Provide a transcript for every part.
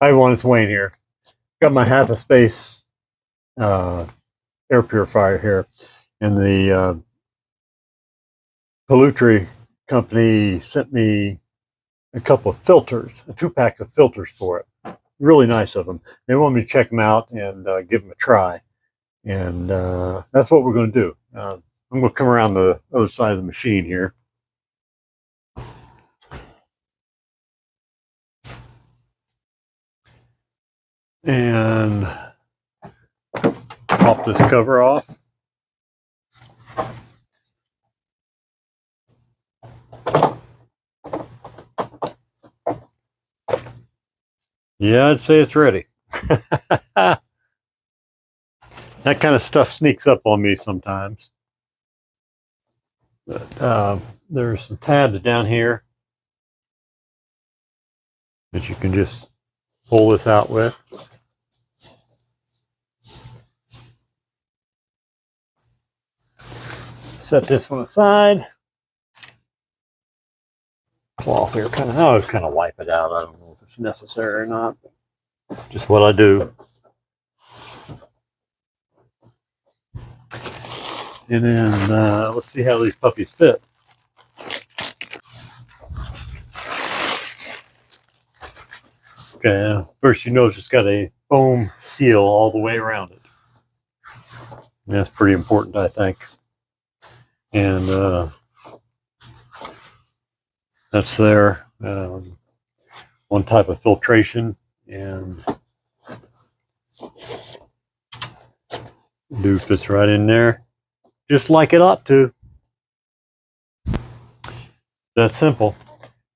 Hi everyone, it's Wayne here. Got my half a space air purifier here, and the pollutry company sent me a couple of filters, a 2-pack of filters for it. Really nice of them. They want me to check them out and give them a try, and that's what we're going to do. I'm going to come around the other side of the machine here. And pop this cover off. Yeah, I'd say it's ready. That kind of stuff sneaks up on me sometimes. But there's some tabs down here that you can just pull this out with. Set this one aside. Cloth here, I'll just kind of wipe it out. I don't know if it's necessary or not. Just what I do. And then let's see how these puppies fit. Okay, first you notice it's got a foam seal all the way around it. And that's pretty important, I think. And that's there. One type of filtration, and dude fits right in there, just like it ought to. That's simple,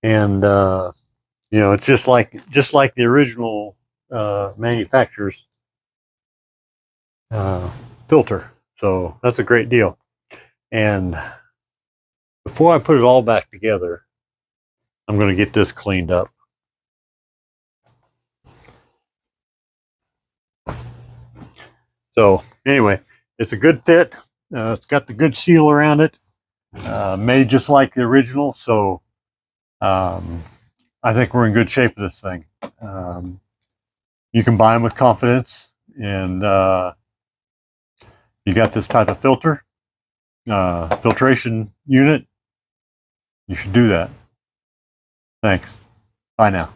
and you know, it's just like the original manufacturer's filter. So that's a great deal. And before I put it all back together, I'm going to get this cleaned up. So anyway, it's a good fit. It's got the good seal around it, made just like the original. So I think we're in good shape with this thing. You can buy them with confidence, and you got this type of filtration unit, you should do that. Thanks. Bye now.